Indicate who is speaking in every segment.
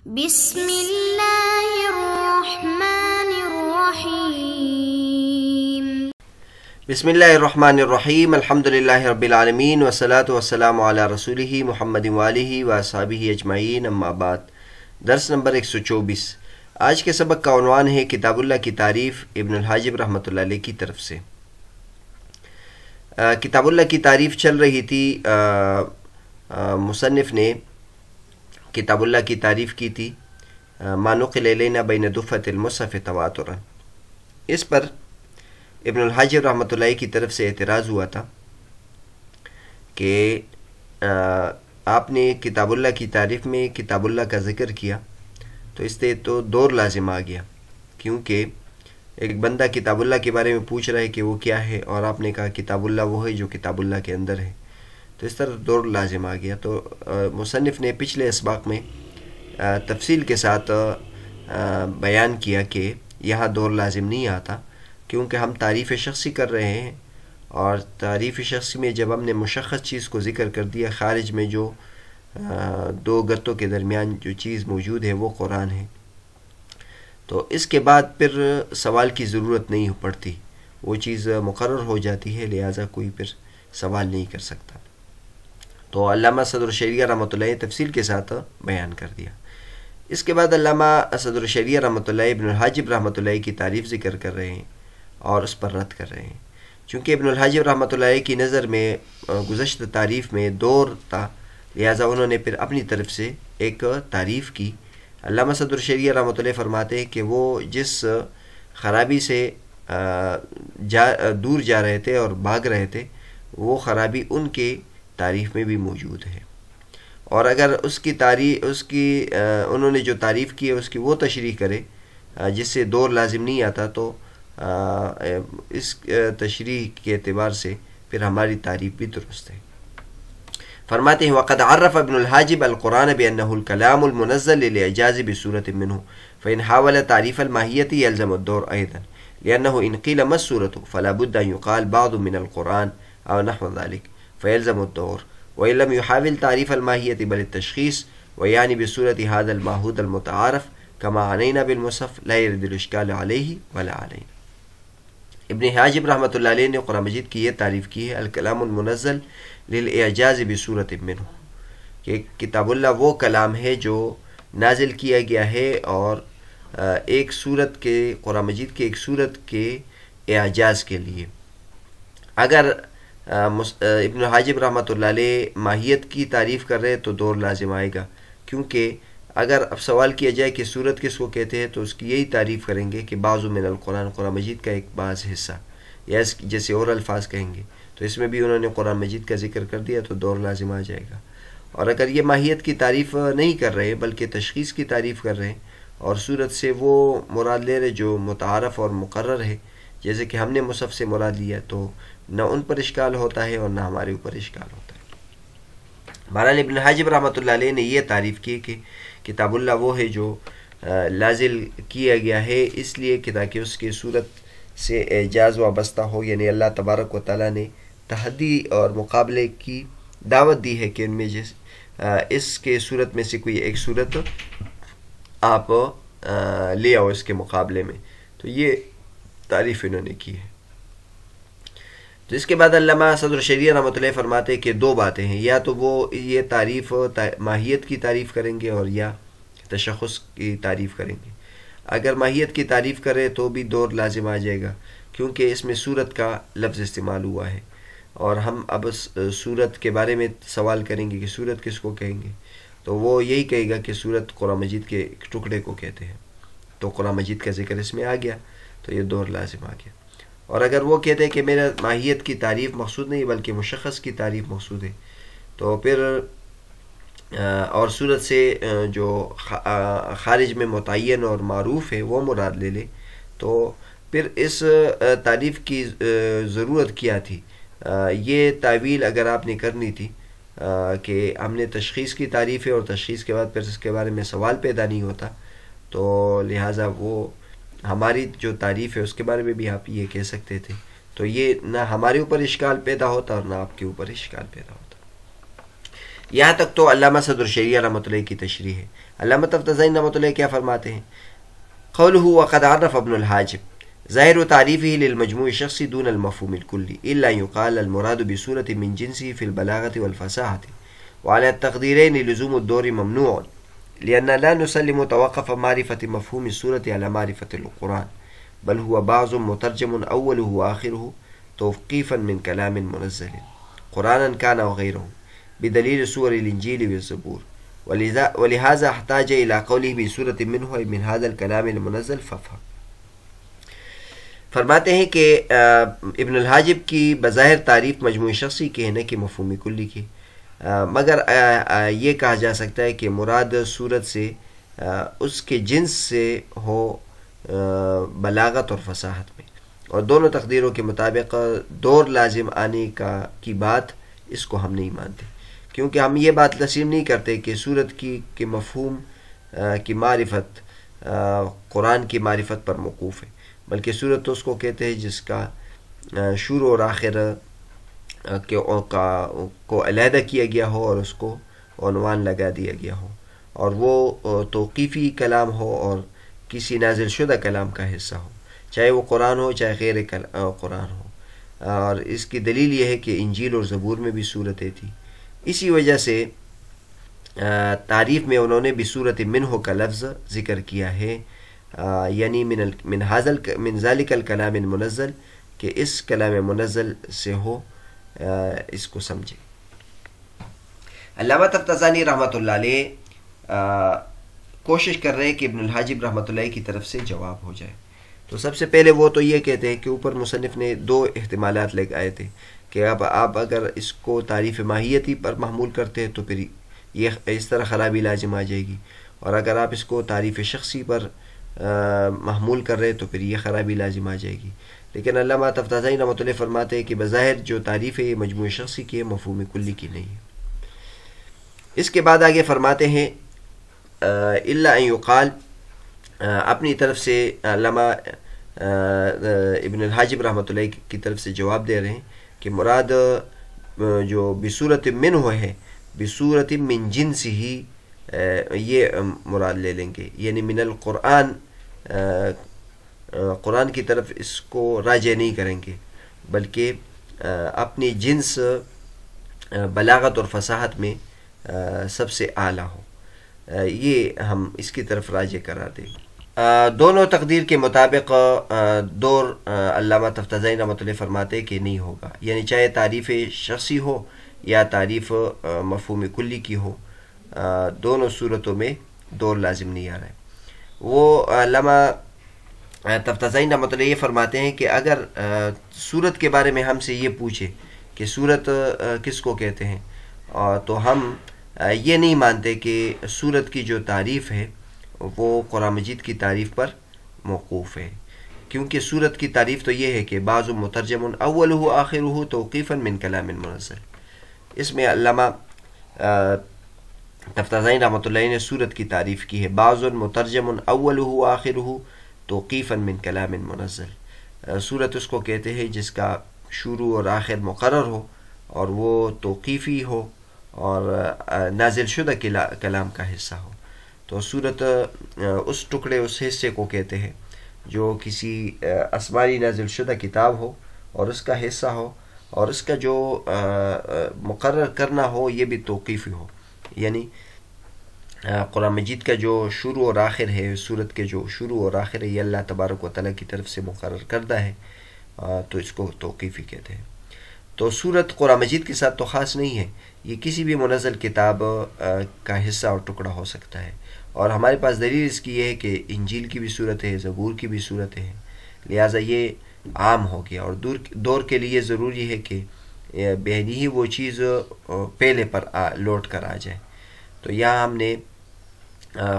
Speaker 1: بسم اللہ الرحمن الرحیم
Speaker 2: بسم اللہ الرحمن الرحیم الحمدللہ رب العالمین والصلاة والسلام علی رسولہ محمد وآلہ واصحابہ اجمعین اما بعد۔ درس نمبر 124۔ آج کے سبق کا عنوان ہے کتاب اللہ کی تعریف، ابن الحاجب رحمۃ اللہ علیہ کی طرف سے۔ کتاب اللہ کی تعریف چل رہی تھی، مصنف نے کتاب اللہ کی تعریف کی تھی، ما نقل الینا بین دفعۃ المصحف تواترا۔ اس پر ابن الحاجب رحمۃ اللہ کی طرف سے اعتراض ہوا تھا کہ آپ نے کتاب اللہ کی تعریف میں کتاب اللہ کا ذکر کیا تو اس سے تو دور لازم آ گیا، کیونکہ ایک بندہ کتاب اللہ کے بارے میں پوچھ رہا ہے کہ وہ کیا ہے، اور آپ نے کہا کتاب اللہ وہ ہے جو کتاب اللہ کے اندر ہے، تو اس طرح دور لازم آ گیا۔ تو مصنف نے پچھلے اسباق میں تفصیل کے ساتھ بیان کیا کہ یہاں دور لازم نہیں آتا، کیونکہ ہم تعریف شخصی کر رہے ہیں، اور تعریف شخصی میں جب ہم نے مشخص چیز کو ذکر کر دیا، خارج میں جو دو گتوں کے درمیان جو چیز موجود ہے وہ قرآن ہے، تو اس کے بعد پھر سوال کی ضرورت نہیں پڑتی، وہ چیز مقرر ہو جاتی ہے، لہٰذا کوئی پھر سوال نہیں کر سکتا۔ تو علامہ صدر الشریعہ رحمۃ اللہ تفصیل کے ساتھ بیان کر دیا۔ اس کے بعد علامہ صدر الشریعہ رحمۃ اللہ ابن الحاجب رحمۃ اللہ کی تعریف ذکر کر رہے ہیں اور اس پر رد کر رہے ہیں، چونکہ ابن الحاجب رحمۃ اللہ کی نظر میں گزشتہ تعریف میں دور تھا، لہٰذا انہوں نے پھر اپنی طرف سے ایک تعریف کی۔ علامہ صدر الشریعہ رحمۃ اللہ فرماتے ہیں کہ وہ جس خرابی سے دور جا رہے تھے اور بھاگ رہے تھے، وہ خرابی ان کے تعریف میں بھی موجود ہے، اور اگر انہوں نے جو تعریف کی ہے اس کی وہ تشریح کرے جس سے دور لازم نہیں آتا، تو اس تشریح کے اعتبار سے پھر ہماری تعریف بھی درست ہے۔ فرماتے ہیں وقد عرف ابن الحاجب القرآن بأنه الكلام المنزل للإعجاز بصورة منه فإن حاول تعريف الماهية يلزم الدور أيضا لأنه إن قيل ما الصورة فلا بد أن يقال بعض من القرآن أو نحو ذلك فيلزم الدور، وإن لم يحاول تعريف الماهية بل التشخيص ويعني بصورة هذا المعهود المتعارف كما عنينا بالمصحف لا يرد الإشكال عليه ولا علينا۔ ابن حاجب رحمۃ اللہ علیہ نے قرآن مجید کی یہ تعریف کی ہے الکلام المنزل للاعجاز بصورت منہ، کہ کتاب اللہ وہ کلام ہے جو نازل کیا گیا ہے اور ایک صورت کے قرآن مجید کے ایک صورت کے اعجاز کے لیے۔ اگر ابن حاجب رحمۃ اللہ علیہ ماہیت کی تعریف کر رہے تو دور لازم آئے گا، کیونکہ اگر اب سوال کیا جائے کہ صورت کس کو کہتے ہیں تو اس کی یہی تعریف کریں گے کہ بعض من القرآن، قرآن مجید کا ایک بعض حصہ، یا جیسے اور الفاظ کہیں گے تو اس میں بھی انہوں نے قرآن مجید کا ذکر کر دیا تو دور لازم آ جائے گا۔ اور اگر یہ ماہیت کی تعریف نہیں کر رہے بلکہ تشخیص کی تعریف کر رہے ہیں اور صورت سے وہ مراد لے رہے جو متعارف اور مقرر ہے، جیسے کہ ہم نے مصحف سے مراد لیا، تو نہ ان پر اشکال ہوتا ہے اور نہ ہمارے اوپر اشکال ہوتا ہے۔ بہرحال ابن حاجب رحمۃ اللہ علیہ نے یہ تعریف کی کہ کتاب اللہ وہ ہے جو نازل کیا گیا ہے اس لیے کہ تاکہ اس کی صورت سے اعجاز وابستہ ہو، یعنی اللہ تبارک و تعالیٰ نے تحدی اور مقابلے کی دعوت دی ہے کہ ان میں اس کے صورت میں سے کوئی ایک صورت آپ لے آؤ اس کے مقابلے میں، تو یہ تعریف انہوں نے کی ہے۔ تو اس کے بعد علامہ صدر الشریعہ رحمۃ اللہ فرماتے ہیں کہ دو باتیں ہیں، یا تو وہ یہ تعریف ماہیت کی تعریف کریں گے اور یا تشخص کی تعریف کریں گے۔ اگر ماہیت کی تعریف کرے تو بھی دور لازم آ جائے گا، کیونکہ اس میں صورت کا لفظ استعمال ہوا ہے، اور ہم اب صورت کے بارے میں سوال کریں گے کہ صورت کس کو کہیں گے، تو وہ یہی کہے گا کہ صورت قرآن مجید کے ایک ٹکڑے کو کہتے ہیں، تو قرآن مجید کا ذکر اس میں آ گیا تو یہ دور لازم آ گیا۔ اور اگر وہ کہتے ہیں کہ میرا ماہیت کی تعریف مقصود نہیں بلکہ مشخص کی تعریف مقصود ہے، تو پھر اور صورت سے جو خارج میں متعین اور معروف ہے وہ مراد لے لے، تو پھر اس تعریف کی ضرورت کیا تھی؟ یہ تعویل اگر آپ نے کرنی تھی کہ ہم نے تشخیص کی تعریف ہے اور تشخیص کے بعد پھر اس کے بارے میں سوال پیدا نہیں ہوتا، تو لہٰذا وہ ہماری جو تعریف ہے اس کے بارے میں بھی آپ یہ کہہ سکتے تھے، تو یہ نہ ہمارے اوپر اشکال پیدا ہوتا اور نہ آپ کے اوپر اشکال پیدا ہوتا۔ یہاں تک تو علامہ صدر الشریعہ رحمۃ اللہ کی تشریح ہے۔ علامہ تفتزانی رحمۃ اللہ کیا فرماتے ہیں؟ قوله وقد عرف ابن الحاجب ظاهر تعريفه للمجموع الشخصي دون المفهوم الكلي إلا أن يقال المراد بسورة من جنسه في البلاغة والفصاحة وعلى التقديرين لزوم الدور ممنوع لأن لا نسلم توقف معرفة مفهوم السورة على معرفة القرآن بل هو بعض مترجم أوله وآخره توقيفا من كلام منزل قرآنا كان وغيره بدليل سور الإنجيل والزبور ولهذا احتاج إلى قوله بسورة منه من هذا الكلام المنزل فافهم. فرماتے ہیں کہ ابن الحاجب کی بظاہر تعریف مجموعی شخصی کہنے کی مفہوم کلی کی، مگر یہ کہا جا سکتا ہے کہ مراد صورت سے اس کے جنس سے ہو بلاغت اور فصاحت میں، اور دونوں تقدیروں کے مطابق دور لازم آنے کی بات اس کو ہم نہیں مانتے، کیونکہ ہم یہ بات تسلیم نہیں کرتے کہ صورت کی مفہوم کی معرفت قرآن کی معرفت پر موقوف ہے، بلکہ صورت تو اس کو کہتے ہیں جس کا شروع اور آخر کو علیحدہ کیا گیا ہو اور اس کو عنوان لگا دیا گیا ہو، اور وہ توقیفی کلام ہو اور کسی نازل شدہ کلام کا حصہ ہو، چاہے وہ قرآن ہو چاہے غیر قرآن ہو. اور اس کی دلیل یہ ہے کہ انجیل اور زبور میں بھی صورتیں تھیں. اسی وجہ سے تعریف میں انہوں نے بصورت منہ کا لفظ ذکر کیا ہے، یعنی من ذالک الکلام المنزل، کہ اس کلام منزل سے ہو، اس کو سمجھے. علامہ تفتزانی رحمۃ اللہ علیہ کوشش کر رہے ہیں کہ ابن الحاجب رحمۃ اللہ کی طرف سے جواب ہو جائے. تو سب سے پہلے وہ تو یہ کہتے ہیں کہ اوپر مصنف نے دو احتمالات لے آئے تھے کہ اب آپ اگر اس کو تعریف ماہیتی پر محمول کرتے ہیں تو پھر یہ اس طرح خرابی لازم آ جائے گی، اور اگر آپ اس کو تعریف شخصی پر محمول کر رہے تو پھر یہ خرابی لازم آ جائے گی. لیکن علامہ تفتزانی رحمۃ اللہ فرماتے ہیں کہ بظاہر جو تعریف ہے یہ مجموعی شخصی کی ہے، مفہوم کلی کی نہیں ہے. اس کے بعد آگے فرماتے ہیں الا ان یقال، اپنی طرف سے علامہ ابن الحاجب رحمۃ اللہ کی طرف سے جواب دے رہے ہیں کہ مراد جو بصورت منہ ہے، بصورت من جنس ہی، یہ مراد لے لیں گے، یعنی من القرآن، قرآن کی طرف اس کو راجع نہیں کریں گے، بلکہ اپنی جنس بلاغت اور فصاحت میں سب سے اعلیٰ ہو، یہ ہم اس کی طرف راجع قرار دیں. دونوں تقدیر کے مطابق دور علامہ تفتزانی رحمۃ اللہ فرماتے کہ نہیں ہوگا، یعنی چاہے تعریف شخصی ہو یا تعریف مفہوم کلی کی ہو، دونوں صورتوں میں دور لازم نہیں آ رہا ہے. وہ علامہ تفتزانی رحمۃ اللہ یہ فرماتے ہیں کہ اگر صورت کے بارے میں ہم سے یہ پوچھے کہ صورت کس کو کہتے ہیں، تو ہم یہ نہیں مانتے کہ صورت کی جو تعریف ہے وہ قرآن مجید کی تعریف پر موقوف ہے، کیونکہ صورت کی تعریف تو یہ ہے کہ بعض مترجم اولہ آخرہ توقیفا من کلام منزل. اس میں علامہ تفتزانی رحمۃ اللہ نے صورت کی تعریف کی ہے بعض مترجم اولہ آخرہ توقیفا من کلام منزل. صورت اس کو کہتے ہیں جس کا شروع اور آخر مقرر ہو اور وہ توقیفی ہو اور نازل شدہ کلام کا حصہ ہو. تو صورت اس ٹکڑے، اس حصے کو کہتے ہیں جو کسی آسمانی نازل شدہ کتاب ہو اور اس کا حصہ ہو، اور اس کا جو مقرر کرنا ہو یہ بھی توقیفی ہو، یعنی قرآن مجید کا جو شروع اور آخر ہے، صورت کے جو شروع اور آخر ہے یہ اللہ تبارک و تعالیٰ کی طرف سے مقرر کردہ ہے، تو اس کو توقیفی کہتے ہیں. تو صورت قرآن مجید کے ساتھ تو خاص نہیں ہے، یہ کسی بھی منزل کتاب کا حصہ اور ٹکڑا ہو سکتا ہے. اور ہمارے پاس دلیل اس کی یہ ہے کہ انجیل کی بھی صورت ہے، زبور کی بھی صورتیں ہیں، لہٰذا یہ عام ہو گیا. اور دور کے لیے ضروری ہے کہ بہنی ہی وہ چیز پہلے پر لوٹ کر آ جائے. تو یہاں ہم نے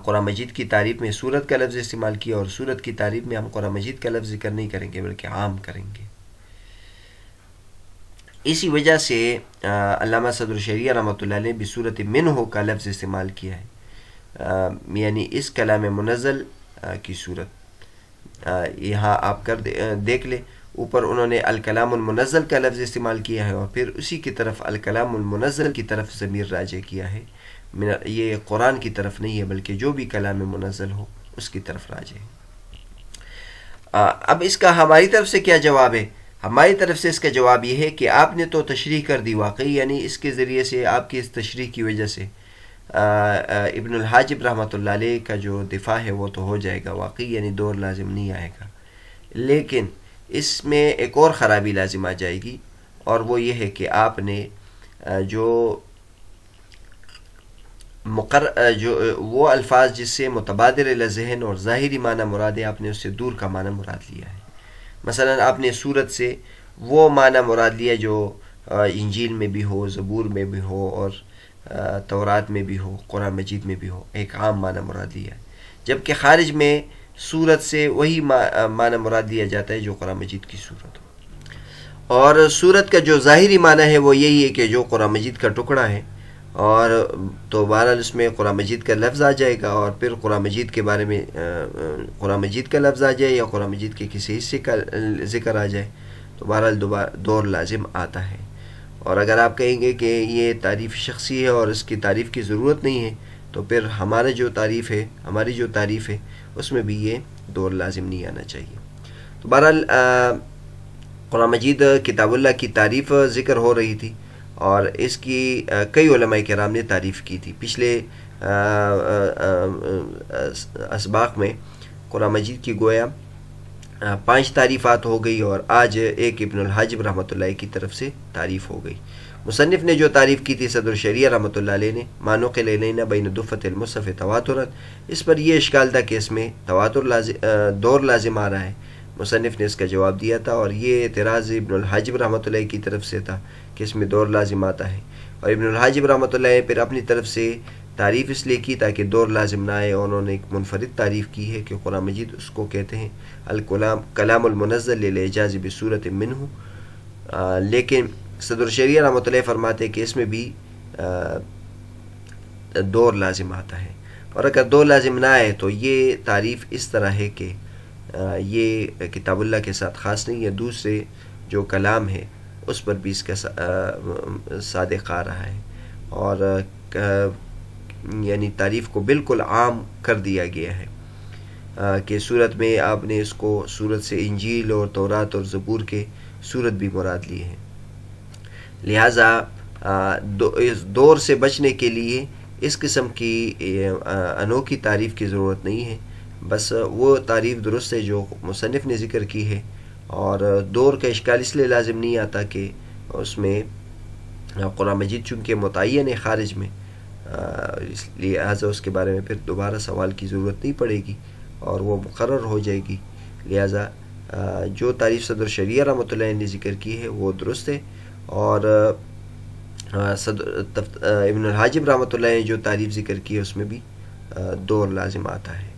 Speaker 2: قرآن مجید کی تعریف میں صورت کا لفظ استعمال کیا، اور صورت کی تعریف میں ہم قرآن مجید کا لفظ ذکر نہیں کریں گے بلکہ عام کریں گے. اسی وجہ سے علامہ صدر الشریعہ رحمۃ اللہ علیہ بصورت منہ کا لفظ استعمال کیا ہے، یعنی اس کلام منزل کی صورت. یہاں آپ دیکھ لیں، اوپر انہوں نے الکلام المنزل کا لفظ استعمال کیا ہے اور پھر اسی کی طرف الکلام المنزل کی طرف ضمیر راجع کیا ہے یہ قرآن کی طرف نہیں ہے بلکہ جو بھی کلام منزل ہو اس کی طرف راجع ہے۔ اب اس کا ہماری طرف سے کیا جواب ہے؟ ہماری طرف سے اس کا جواب یہ ہے کہ آپ نے تو تشریح کر دی واقعی، یعنی اس کے ذریعے سے آپ کی اس تشریح کی وجہ سے ابن الحاجب رحمۃ اللہ علیہ کا جو دفاع ہے وہ تو ہو جائے گا واقعی، یعنی دور لازم نہیں آئے گا، لیکن اس میں ایک اور خرابی لازم آ جائے گی، اور وہ یہ ہے کہ آپ نے جو وہ الفاظ جس سے متبادر الی ذہن اور ظاہری معنی مراد ہے، آپ نے اس سے دور کا معنی مراد لیا ہے۔ مثلا آپ نے صورت سے وہ معنی مراد لیا جو انجیل میں بھی ہو، زبور میں بھی ہو، اور تورات میں بھی ہو، قرآن مجید میں بھی ہو، ایک عام معنی مراد لیا ہے، جبکہ خارج میں صورت سے وہی معنی مراد لیا جاتا ہے جو قرآن مجید کی صورت ہو، اور صورت کا جو ظاہری معنی ہے وہ یہی ہے کہ جو قرآن مجید کا ٹکڑا ہے، اور تو بہرحال اس میں قرآن مجید کا لفظ آ جائے گا، اور پھر قرآن مجید کے بارے میں قرآن مجید کا لفظ آ جائے یا قرآن مجید کے کسی حصے کا ذکر آ جائے تو بہرحال دور لازم آتا ہے۔ اور اگر آپ کہیں گے کہ یہ تعریف شخصی ہے اور اس کی تعریف کی ضرورت نہیں ہے، تو پھر ہماری جو تعریف ہے اس میں بھی یہ دور لازم نہیں آنا چاہیے۔ تو بہرحال قرآن مجید کتاب اللہ کی تعریف ذکر ہو رہی تھی، اور اس کی کئی علماء کرام نے تعریف کی تھی۔ پچھلے اسباق میں قرآن مجید کی گویا 5 تعریفات ہو گئی، اور آج ایک ابن الحاجب رحمۃ اللہ کی طرف سے تعریف ہو گئی۔ مصنف نے جو تعریف کی تھی صدر الشریعہ رحمۃ اللہ علیہ نے، ما نقل الینا بین دفۃ المصحف تواترا، اس پر یہ اشکال تھا کہ اس میں دور لازم آ رہا ہے۔ مصنف نے اس کا جواب دیا تھا، اور یہ اعتراض ابن الحاجب رحمۃ اللہ کی طرف سے تھا کہ اس میں دور لازم آتا ہے، اور ابن الحاجب رحمۃ اللہ نے پھر اپنی طرف سے تعریف اس لیے کی تاکہ دور لازم نہ آئے، اور انہوں نے ایک منفرد تعریف کی ہے کہ قرآن مجید اس کو کہتے ہیں کلام المنزل للاعجاز بصورت منہ، لیکن صدر شریعہ رحمۃ اللہ فرماتے ہیں کہ اس میں بھی دور لازم آتا ہے، اور اگر دور لازم نہ آئے تو یہ تعریف اس طرح ہے کہ یہ کتاب اللہ کے ساتھ خاص نہیں ہے، دوسرے جو کلام ہے اس پر بھی اس کا صادق آ رہا ہے، اور یعنی تعریف کو بالکل عام کر دیا گیا ہے کہ صورت میں آپ نے اس کو صورت سے انجیل اور تورات اور زبور کے صورت بھی مراد لیے ہیں، لہٰذا اس دور سے بچنے کے لیے اس قسم کی انوکھی تعریف کی ضرورت نہیں ہے، بس وہ تعریف درست ہے جو مصنف نے ذکر کی ہے، اور دور کا اشکال اس لیے لازم نہیں آتا کہ اس میں قرآن مجید چونکہ متعین ہے خارج میں، اس لیے لہٰذا اس کے بارے میں پھر دوبارہ سوال کی ضرورت نہیں پڑے گی اور وہ مقرر ہو جائے گی، لہٰذا جو تعریف صدر شریعہ رحمۃ اللہ نے ذکر کی ہے وہ درست ہے، اور ابن الحاجب رحمۃ اللہ نے جو تعریف ذکر کی ہے اس میں بھی دور لازم آتا ہے۔